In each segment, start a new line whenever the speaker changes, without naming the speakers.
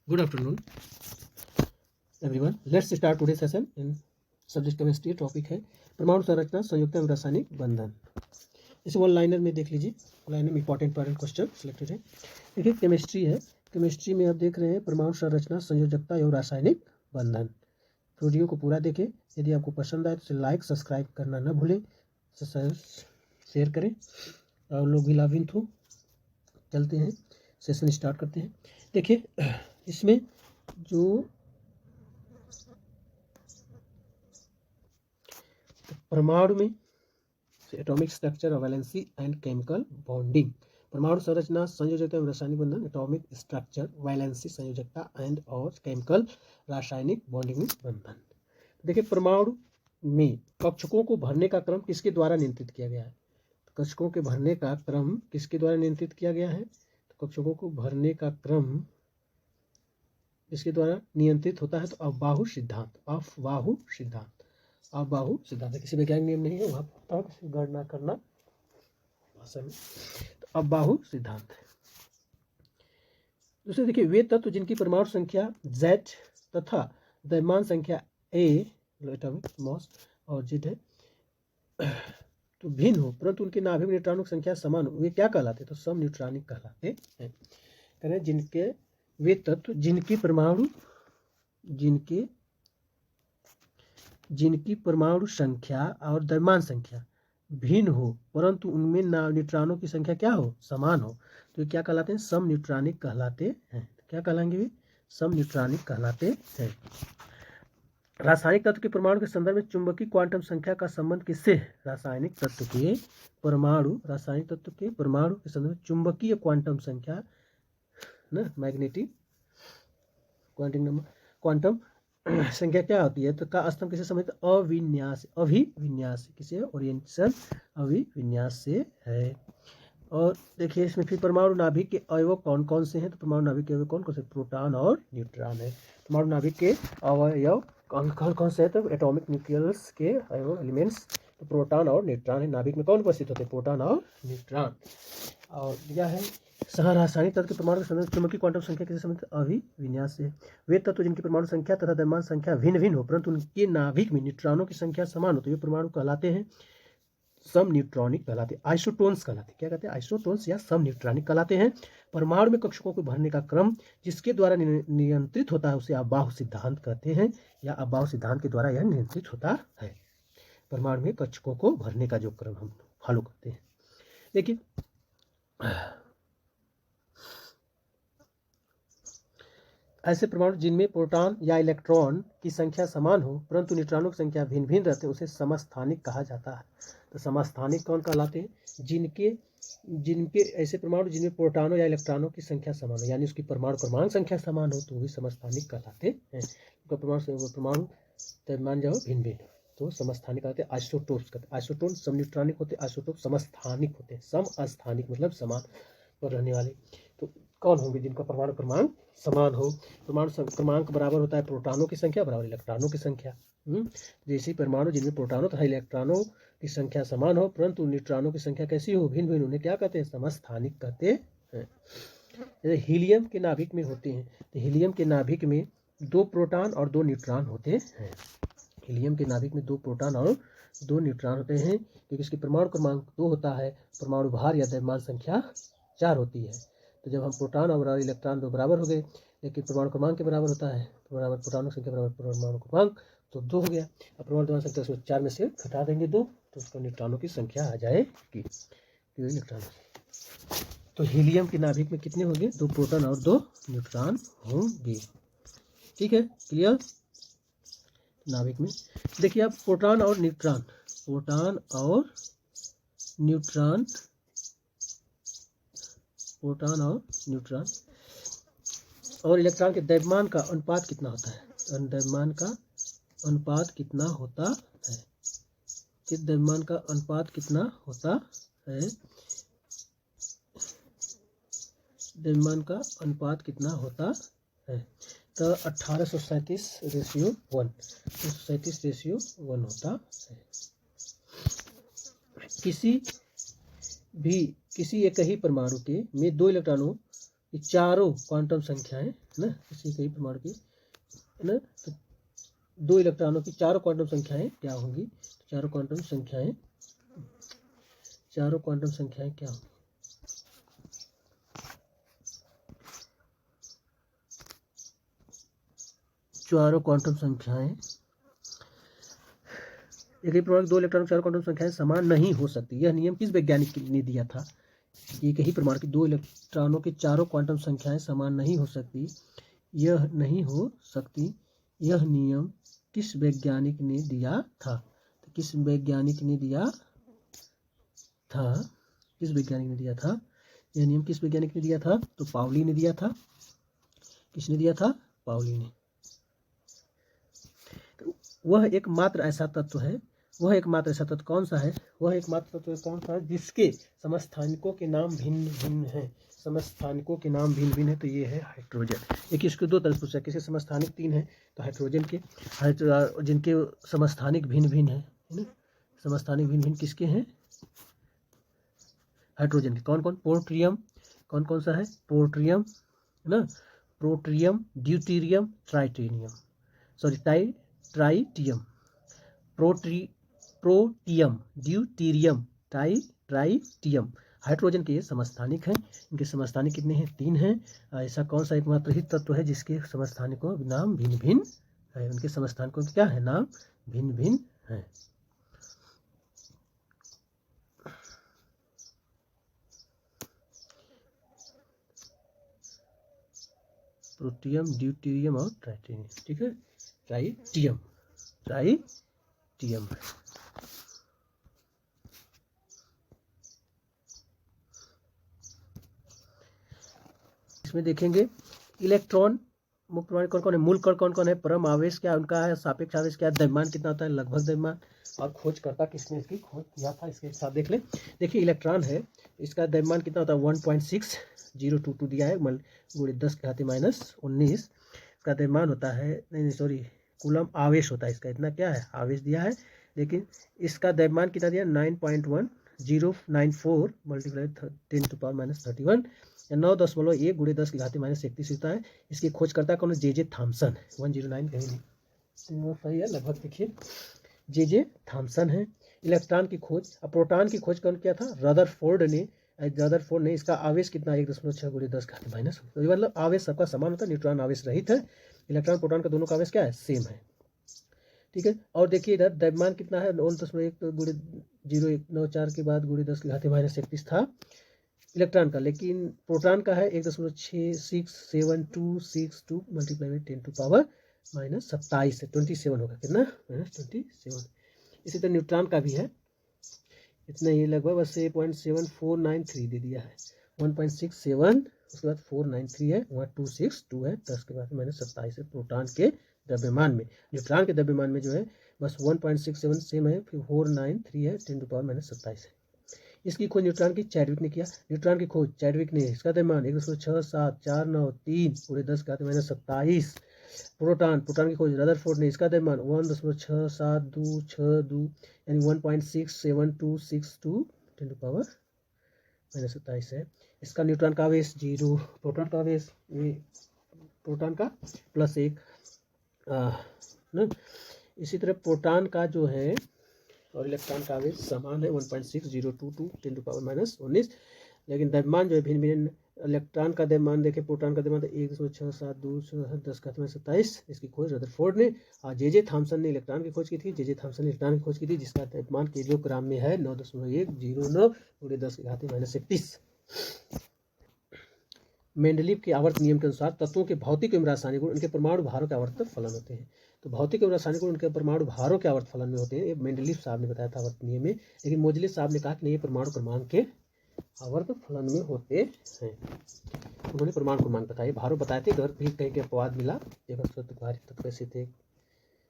Good afternoon, everyone. Let's start today's session in subject chemistry. Topic है परमाणु संरचना, संयुक्त एवं रासायनिक बंधन। इसे वन लाइनर में देख लीजिए। लाइनर में इंपॉर्टेंट क्वेश्चन सिलेक्टेड है। देखिए केमिस्ट्री है। केमिस्ट्री में आप देख रहे हैं परमाणु संरचना, संयोजकता एवं रासायनिक बंधन। वीडियो को पूरा देखें। यदि आपको पसंद आए तो इसे लाइक सब्सक्राइब करना न भूलें, शेयर करें और लोग भी लाभान्वित हो। चलते हैं, सेशन स्टार्ट करते हैं। देखिए इसमें जो परमाणु में एटॉमिक स्ट्रक्चर और वैलेंसी एंड केमिकल बॉन्डिंग, परमाणु संरचना, संयोजकता एवं रासायनिक बंधन, एटॉमिक स्ट्रक्चर, वैलेंसी, संयोजकता एंड और केमिकल रासायनिक बॉन्डिंग में बंधन। देखिए परमाणु में कक्षकों को भरने का क्रम किसके द्वारा नियंत्रित किया गया है? कक्षकों के भरने का क्रम किसके द्वारा नियंत्रित किया गया है? तो कक्षकों को भरने का क्रम इसके द्वारा नियंत्रित होता है तो अफबाहु सिद्धांत। अफबाहु सिद्धांत, अफबाहु सिद्धांत किसी वैज्ञानिक नियम नहीं है, वहां पर गणना करना भाषा में, तो अफबाहु सिद्धांत है। दूसरे देखिए वे तत्व जिनकी परमाणु संख्या Z तथा द्रव्यमान संख्या A एटॉमिक मास और Z है तो भिन्न हो परंतु उनके नाभिक में न्यूट्रॉनों की संख्या समान हो, वे क्या कहलाते? तो सम न्यूट्रॉनिक कहलाते हैं। करें जिनके वे तत्व जिनकी परमाणु जिनकी परमाणु संख्या और द्रव्यमान संख्या भिन्न हो परंतु उनमें न्यूट्रॉनों की संख्या क्या हो? समान हो, तो ये क्या कहलाते हैं? सम न्यूट्रॉनिक कहलाते हैं। क्या कहलाएंगे वे? सम न्यूट्रॉनिक कहलाते हैं। रासायनिक तत्व के परमाणु के संदर्भ में चुंबकीय क्वांटम संख्या का संबंध किससे है? रासायनिक तत्व के परमाणु के संदर्भ में चुंबकीय क्वांटम संख्या ना, मैग्नेटिक क्वांटम संख्या क्या होती है? तो का स्तंभ किसे समझते? अभिविन्यास किसे? ओरिएंटेशन अभिविन्यास से है। और देखिए इसमें फिर परमाणु नाभिक के अवयव कौन कौन से हैं? तो परमाणु नाभिक के अवयव कौन कौन से? प्रोटॉन और न्यूट्रॉन है। परमाणु नाभिक के अवयव कौन कौन से है? तो एटॉमिक न्यूक्लियस के अवयव एलिमेंट्स तो प्रोटॉन और न्यूट्रॉन है। नाभिक में कौन उपस्थित होते हैं? प्रोटॉन और न्यूट्रॉन। और दिया है रासायनिक तत्व के परमाणु के संदर्भ चुंबकीय क्वांटम संख्या किसे संबंधित? अभिविन्यास से। वे तत्व जिनकी परमाणु संख्या तथा द्रव्यमान संख्या भिन्न भिन्न हो परंतु उनके नाभिक में न्यूट्रॉनों की संख्या समान हो तो ये परमाणु कहलाते हैं सम न्यूट्रॉनिक कहलाते हैं। आइसोटोन्स कहलाते हैं। क्या कहते हैं? आइसोटोन्स या सम न्यूट्रॉनिक कहलाते हैं। परमाणु में कक्षकों को भरने का क्रम जिसके द्वारा नियंत्रित होता है उसे अफबाहु सिद्धांत कहते हैं, या अफबाहु सिद्धांत के द्वारा यह नियंत्रित होता है। परमाणु में कक्षकों को भरने का जो क्रम हम फॉलो करते हैं। देखिए ऐसे परमाणु जिनमें प्रोटॉन या इलेक्ट्रॉन की संख्या समान हो परंतु न्यूट्रॉनों की संख्या भिन्न भिन्न रहते हैं उसे समस्थानिक कहा जाता है। तो समस्थानिक कौन कहलाते हैं? जिनके ऐसे परमाणु जिनमें प्रोटॉनों या इलेक्ट्रॉनों की संख्या समान हो, यानी उसकी परमाणु क्रमांक संख्या समान हो तो वही समस्थानिक कहलाते हैं। परमाणु द्रव्यमान जो भिन्न भिन्न तो समस्थानिक कहते हैं। आइसोटोप्स कहते हैं। आइसोटोन सम न्यूट्रॉनिक होते हैं, आइसोटोप समस्थानिक होते हैं। सम अस्थानिक मतलब समान पर रहने वाले। तो कौन होंगे? जिनका परमाणु क्रमांक समान हो। परमाणु क्रमांक बराबर होता है प्रोटॉनों की संख्या बराबर इलेक्ट्रॉनों की संख्या। जैसे परमाणु जिनमें प्रोटॉनों तथा इलेक्ट्रॉनों की संख्या समान हो परंतु न्यूट्रॉनों की संख्या कैसी हो? भिन्न भिन्न, उन्हें क्या कहते हैं? समस्थानिक कहते हैं। जैसे हीलियम के नाभिक में होते हैं तो हीलियम के नाभिक में 2 प्रोटॉन और 2 न्यूट्रॉन होते हैं। हीलियम के नाभिक में 2 प्रोटॉन और 2 न्यूट्रॉन होते हैं क्योंकि इसकी परमाणु क्रमांक 2 होता है, परमाणु भार या द्रव्यमान संख्या 4 होती है। तो जब हम प्रोटॉन और इलेक्ट्रॉन दो बराबर हो गए लेकिन परमाणु क्रमांक के बराबर होता है, बराबर प्रोटॉनों की संख्या बराबर परमाणु क्रमांक, तो 2 हो गया। अब परमाणु द्रव्यमान संख्या उसमें 4 में से घटा देंगे 2 तो उसका न्यूट्रॉनों की संख्या आ जाएगी। तो हीलियम के नाभिक में कितने होंगे? 2 प्रोटॉन और 2 न्यूट्रॉन होंगे। ठीक है, क्लियर? नाभिक में देखिए आप प्रोटॉन और न्यूट्रॉन और इलेक्ट्रॉन के द्रव्यमान का अनुपात कितना होता है? द्रव्यमान का अनुपात कितना होता है? कि द्रव्यमान का अनुपात कितना होता है? द्रव्यमान का अनुपात कितना होता है? तो 1837:1 37:1 होता है। किसी एक ही परमाणु के में 2 इलेक्ट्रॉनों कि चारों क्वांटम संख्याएं है ना, किसी कई परमाणु की है ना, तो 2 इलेक्ट्रॉनों की चारों क्वांटम संख्याएं क्या होंगी, चारों क्वांटम संख्याएं क्या होंगी, चारों क्वांटम संख्याएं एक ही परमाणु 2 इलेक्ट्रॉन चारों क्वांटम संख्याएं समान नहीं हो सकती। यह नियम किस वैज्ञानिक ने दिया था? एक ही परमाणु की 2 इलेक्ट्रॉनों की चारों क्वांटम संख्याएं समान नहीं हो सकती, यह नहीं हो सकती, यह नियम किस वैज्ञानिक ने दिया था? तो किस वैज्ञानिक ने दिया था, किस वैज्ञानिक ने दिया था, यह नियम किस वैज्ञानिक ने दिया था? तो पाउली ने दिया था। किसने दिया था? पाउली ने। तो वह एकमात्र ऐसा तत्व है, वह एकमात्र ऐसा तत्व कौन सा है, वह एकमात्र तत्व कौन सा है जिसके समस्थानिकों के नाम भिन्न भिन्न हैं, समस्थानिकों के नाम भिन्न भिन्न है, तो ये है हाइड्रोजन। देखिए इसको 2 तरह से पूछा, किसी समस्थानिक 3 है तो हाइड्रोजन के, जिनके समस्थानिक भिन्न भिन्न है ना, समस्थानिक भिन्न भिन्न किसके हैं? हाइड्रोजन के। कौन कौन? पोर्ट्रियम, कौन कौन सा है? पोर्ट्रियम है ना, protium, deuterium, titanium, sorry tritium, protium, deuterium, tritium. Hydrogen के ये समस्थानिक हैं। इनके समस्थानिक कितने हैं? 3 हैं। ऐसा कौन सा एकमात्र ही तत्व है जिसके समस्थानिकों नाम भिन्न भिन्न है? उनके समस्थानिकों क्या है? नाम भिन्न भिन्न है। प्रोटियम, ड्यूटीरियम और ट्राइटियम। ठीक है, ट्राइटियम, ट्राइटियम। इसमें देखेंगे इलेक्ट्रॉन मुक्त परमाणु कौन कौन है, मूल कण कौन कौन है, परम आवेश क्या उनका है, सापेक्ष आवेश क्या है, द्रव्यमान कितना होता है, लगभग द्रव्यमान, और खोजकर्ता किसने इसकी खोज किया था, इसके साथ देख ले। देखिए इलेक्ट्रॉन है, इसका द्रव्यमान कितना होता है, 1.6022 दिया है, गुणे 10⁻⁻19। इसका द्रव्यमान होता है, नहीं सॉरी, कूलम आवेश होता है इसका, इतना क्या है, आवेश दिया है। लेकिन इसका द्रव्यमान कितना दिया, 9.1094 मल्टीप्लाई 10⁻31 या 9.1 गुणे 10⁻31 होता है। इसकी खोजकर्ता कौन है? J Thomson. 109 कहीं नहीं, सही है लगभग। देखिए जे थॉमसन है। इलेक्ट्रॉन की खोज, अब प्रोटॉन की खोज कौन किया था? रदरफोर्ड ने। इसका आवेश कितना, 1.6 गुणे 10⁻⁻, तो ये मतलब आवेश सबका समान होता है, न्यूट्रॉन आवेश रहित है। इलेक्ट्रॉन प्रोटॉन का दोनों का आवेश क्या है? सेम है। ठीक है, और देखिए इधर द्रव्यमान कितना है, 9.1 गुणे 0.194 के बाद गुणे 10⁻31 था इलेक्ट्रॉन का, लेकिन प्रोटॉन का है 1.667262 मल्टीप्लाई में 10⁻⁻27 है, 27 होगा, कितना? -27। इसी तरह न्यूट्रॉन का भी है, इतना ही लगभग, बस 0.7493 दे दिया है, 1.67 उसके बाद 493 है, वहाँ 262 है, 10⁻⁻27 है प्रोटॉन के द्रव्यमान में। न्यूट्रॉन के द्रव्यमान में जो है बस 1.67 सेम है, फिर 493 है, 10⁻⁻27 है। इसकी खोज न्यूट्रॉन की चैडविक ने किया। न्यूट्रॉन की खोज चैडविक ने, इसका द्रव्यमान 1.67493 पूरे 10⁻⁻27। प्रोटॉन की खोज रदरफोर्ड ने, इसका द्रव्यमान 1.67262 यानी 1.6726 10⁻⁻27 है। इसका न्यूट्रॉन का आवेश 0, प्रोटॉन का आवेश प्रोटॉन का +1 ना। इसी तरह प्रोटॉन का जो है और इलेक्ट्रॉन का आवेश समान है, 1.6022 10⁻⁻19, लेकिन द्रव्यमान जो है भिन्न भिन्न। इलेक्ट्रॉन का द्रव्यमान देखें, प्रोटॉन का द्रव्यमान 1.672 10⁻⁻27। इसकी खोज रदरफोर्ड ने, और जे थॉमसन ने इलेक्ट्रॉन की खोज की थी। जे थॉमसन ने इलेक्ट्रॉन की खोज की थी, जिसका द्रव्यमान किलोग्राम में है, 9.109 गुणे 10⁻⁻31। मेंडलीव के आवर्त नियम के अनुसार तत्वों के भौतिक एवं रासायनिक गुण उनके परमाणु भारों के आवर्त फलन होते हैं। तो भौतिक एवं रासायनिक गुण उनके परमाणु भारों के आवर्त फलन में होते हैं, ये मेंडलीव साहब ने बताया था आवर्त नियम में। लेकिन मोजले साहब ने कहा कि नहीं, ये परमाणु क्रमांक के आवर्त फलन में होते हैं। उन्होंने परमाणु क्रमांक बताए, भारों बताए थे, घर भी कहीं के अपवाद मिला, तत्व कैसे थे,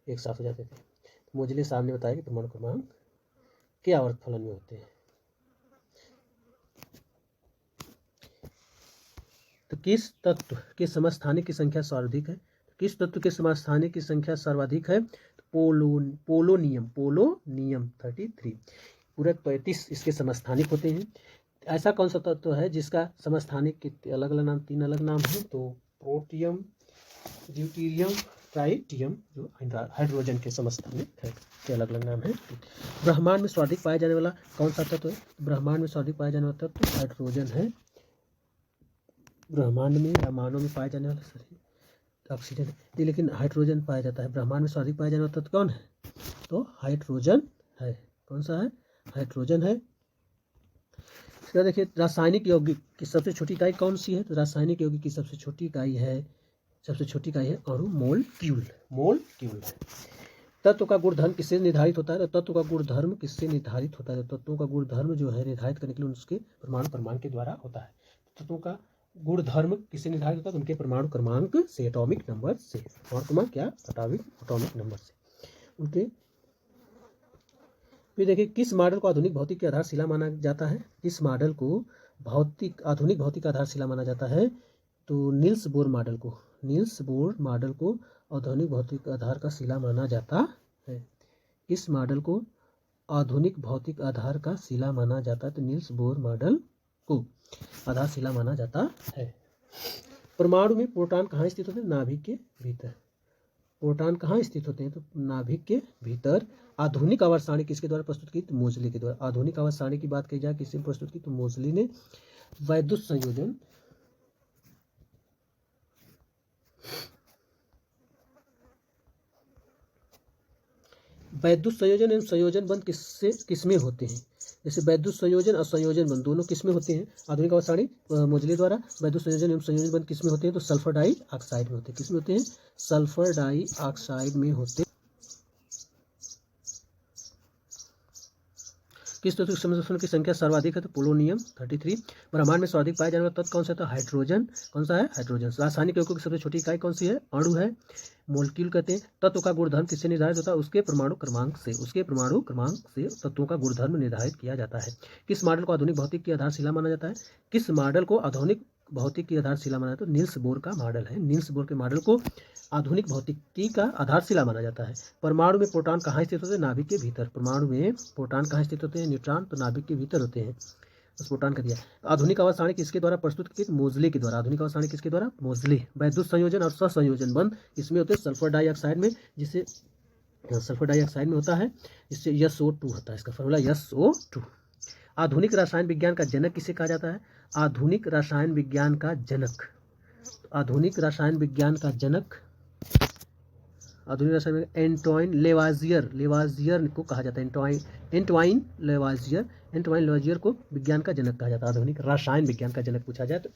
एक साथ हो जाते थे। तो मोजले साहब ने बताया कि परमाणु क्रमांक के आवर्त फलन में होते हैं। तो किस तत्व के समस्थानिक की संख्या सर्वाधिक है? किस तत्व के समस्थानिक की संख्या सर्वाधिक है? पोलोनियम 33, पूरे 35 इसके समस्थानिक होते हैं। ऐसा कौन सा तत्व है जिसका समस्थानिक कितने अलग अलग नाम, 3 अलग नाम है? तो प्रोटियम, ड्यूटीरियम, ट्राइटियम, जो हाइड्रोजन के समस्थानिक है के अलग अलग नाम है। ब्रह्मांड में सर्वाधिक पाया जाने वाला कौन सा तत्व है? ब्रह्मांड में सर्वाधिक पाया जाने वाला तत्व हाइड्रोजन है। ब्रह्मांड में या मानव में पाया जाने वाला ऑक्सीजन है, लेकिन हाइड्रोजन पाया जाता है। ब्रह्मांड में सर्वाधिक पाया जाने वाला तत्व कौन है? तो हाइड्रोजन है। कौन सा है? हाइड्रोजन है। इसका देखिए रासायनिक यौगिक की सबसे छोटी इकाई कौन सी है? तो रासायनिक यौगिक की सबसे छोटी इकाई है अणु, मोलक्यूल। मोलक्यूल है। तत्व का गुणधर्म किससे निर्धारित होता है? तो तत्व का गुणधर्म किससे निर्धारित होता है? तो तत्वों का गुणधर्म जो है निर्धारित करने के लिए उसके परमाणु क्रमांक के द्वारा होता है। तत्वों का गुणधर्म किससे निर्धारित होता है? तो उनके परमाणु क्रमांक से, एटॉमिक नंबर से। परमाणु क्रमांक क्या? एटॉमिक नंबर से उनके। फिर देखिए किस मॉडल को आधुनिक भौतिक की आधारशिला माना जाता है? किस मॉडल को आधुनिक भौतिक आधारशिला माना जाता है? तो नील्स बोर मॉडल को आधुनिक भौतिक आधार का शिला माना जाता है। किस मॉडल को आधुनिक भौतिक आधार का शिला माना जाता है? तो नील्स बोर मॉडल को आधारशिला माना जाता है। परमाणु में प्रोटॉन कहाँ स्थित होते हैं? नाभिक के भीतर। प्रोटॉन कहाँ स्थित होते हैं? तो नाभिक के भीतर। आधुनिक आवर्त सारणी किसके द्वारा प्रस्तुत की? तो मोजले के द्वारा। आधुनिक आवर्त सारणी की बात की जाए किसने प्रस्तुत की? तो मोजले ने। वैद्युत संयोजन एवं संयोजन बंध किसमें होते हैं? जैसे वैद्युत संयोजन और संयोजन बंध दोनों किसमें होते हैं? आधुनिक आवर्त सारणी मोजले द्वारा। वैद्युत संयोजन एवं संयोजन बंध किसमें होते हैं? तो सल्फर डाइऑक्साइड में होते हैं। किसमें होते हैं? सल्फर डाइऑक्साइड में होते हैं। किस तत्व समस्थानिकों की संख्या सर्वाधिक है? तो पोलोनियम 33। ब्रह्मांड में सर्वाधिक पाया जाने वाला तत्व कौन सा है? तो हाइड्रोजन। कौन सा है? हाइड्रोजन। रासायनिक यौगिकों की सबसे छोटी इकाई कौन सी है? अणु है, मोलक्यूल कहते हैं। तत्व का गुणधर्म किससे निर्धारित होता है? उसके परमाणु क्रमांक से। तत्वों का गुणधर्म निर्धारित किया जाता है। किस मॉडल को आधुनिक भौतिक की आधारशिला माना जाता है? किस मॉडल को आधुनिक भौतिक की आधारशिला माना जाता है? तो नील्स बोर का मॉडल है। नील्स बोर के मॉडल को आधुनिक भौतिकी का आधारशिला माना जाता है। परमाणु में प्रोटॉन कहाँ स्थित होते हैं? नाभिक के भीतर। परमाणु में प्रोटॉन कहाँ स्थित होते हैं? न्यूट्रॉन तो नाभिक के भीतर होते हैं। बस प्रोटॉन का दिया। आधुनिक आवर्त सारणी किसके द्वारा प्रस्तुत की? मोजले के द्वारा। आधुनिक आवर्त सारणी किसके द्वारा? मोजले। वैद्युत संयोजन और सहसंयोजन बंध इसमें होते हैं सल्फर डाइऑक्साइड में, जिसे सल्फर डाइऑक्साइड में होता है, जिससे SO2 होता है। इसका फॉर्मूला SO2। आधुनिक रसायन विज्ञान का जनक किसे कहा जाता है? आधुनिक रसायन विज्ञान का जनक एंटोइन लेवाजियर को कहा जाता है। एंटवाइन लेवाजियर को विज्ञान का जनक कहा जाता है। आधुनिक रसायन विज्ञान का जनक पूछा जाए तो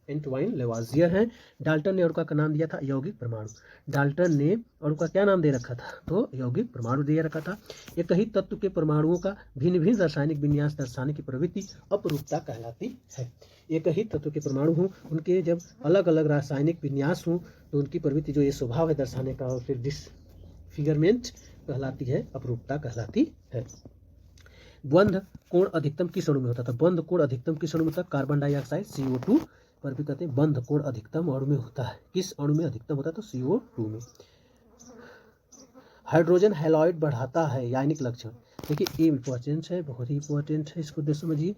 एंटवाइन लेवाजियर है। डाल्टन ने अणु का नाम दिया था यौगिक परमाणु। डाल्टन ने अणु का क्या नाम दे रखा था? तो यौगिक परमाणु दे रखा था। एक ही तत्व के परमाणुओं का भिन्न भिन्न रासायनिक विन्यास दर्शाने की प्रवृत्ति अपरूपता कहलाती है। एक ही तत्व के परमाणु हों, उनके जब अलग अलग रासायनिक विन्यास हों तो उनकी प्रवृत्ति जो ये स्वभाव है दर्शाने का, और फिर डिसफिगरमेंट कहलाती है, अपरूपता कहलाती है। बंध कोण अधिकतम किस अणु में होता था? बंध कोण अधिकतम किस अणु में होता है? कार्बन डाइऑक्साइड CO2 पर भी कहते हैं बंध कोण अधिकतम अणु में होता है। किस अणु में अधिकतम होता है? तो CO2 में। हाइड्रोजन हैलाइड बढ़ाता है यानिक लक्षण। देखिए ये इंपॉर्टेंट है, बहुत ही इंपॉर्टेंट है, इसको देख समझिए।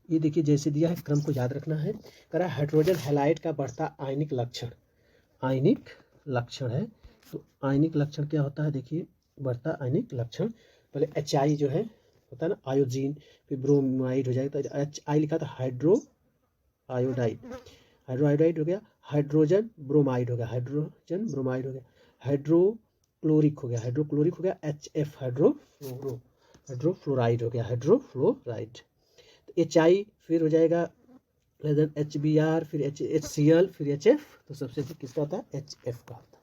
ये देखिए जैसे दिया है, क्रम को याद रखना है। कह रहा है हाइड्रोजन हैलाइड का बढ़ता आयनिक लक्षण है। तो आयनिक लक्षण क्या होता है? देखिए बढ़ता आयनिक लक्षण, पहले HI जो है होता है ना आयोडीन, फिर ब्रोमाइड हो जाएगा। तो HI लिखा था हाइड्रो आयोडाइड हो गया, हाइड्रोजन ब्रोमाइड हो गया, हाइड्रोक्लोरिक हो गया, HF हाइड्रोफ्लोराइड हो गया, हाइड्रोफ्लोराइड। तो HI फिर हो जाएगा HBr, फिर HCl, फिर HF। तो सबसे अधिक किसका होता है? HF का होता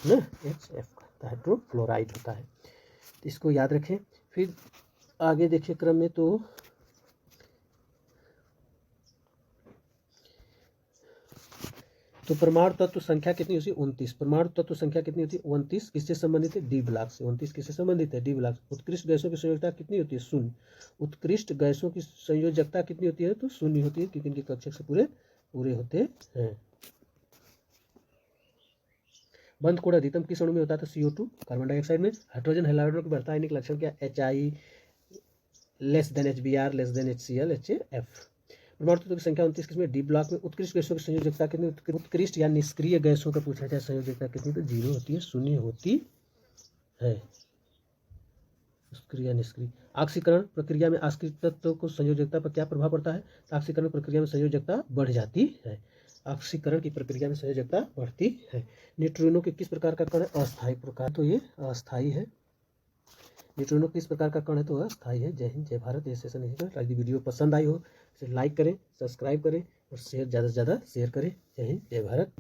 है ना, HF का हाइड्रोफ्लोराइड होता है। तो इसको याद रखें। फिर आगे देखिए क्रम में, तो परमाणु तत्व संख्या कितनी होती है? 29। परमाणु तत्व संख्या कितनी होती है? 29। किससे संबंधित है? डी ब्लॉक से। 29 किससे संबंधित है? D block. उत्कृष्ट गैसों की संयोजकता कितनी होती है? 0। उत्कृष्ट गैसों की संयोजकता कितनी होती है? तो 0 होती है, क्योंकि इनके कक्षक से पूरे होते हैं। बंध कोण अधिकतम किस अणु में होता है? तो CO2 कार्बन डाइऑक्साइड में। हाइड्रोजन हैलाइड का बढ़ता आयनिक लक्षण क्या? HI less than HBr, less than HCl, HAF। परमाणु तत्वों की संख्या 29 किस्में। डी ब्लॉक में उत्कृष्ट गैसों की संयोजकता कितनी, उत्कृष्ट या निष्क्रिय गैसों का पूछा जाए संयोजकता कितनी, तो 0 होती है, 0 होती है। निष्क्रिय निष्क्रिय। ऑक्सीकरण प्रक्रिया में ऑक्सीय तत्व को संयोजकता पर क्या प्रभाव पड़ता है, तो ऑक्सीकरण प्रक्रिया में संयोजकता बढ़ जाती है। ऑक्सीकरण की प्रक्रिया में संयोजकता बढ़ती है। न्यूट्रिनो के किस प्रकार का कण है, अस्थायी प्रकार, तो ये अस्थायी है। न्यूट्रिनो किस प्रकार का कण है, तो अस्थायी है। जय हिंद, जय भारत। ये सेशन नहीं कर, यदि वीडियो पसंद आई हो इसे लाइक करें, सब्सक्राइब करें और शेयर ज़्यादा से ज़्यादा शेयर करें। जय हिंद, जय भारत।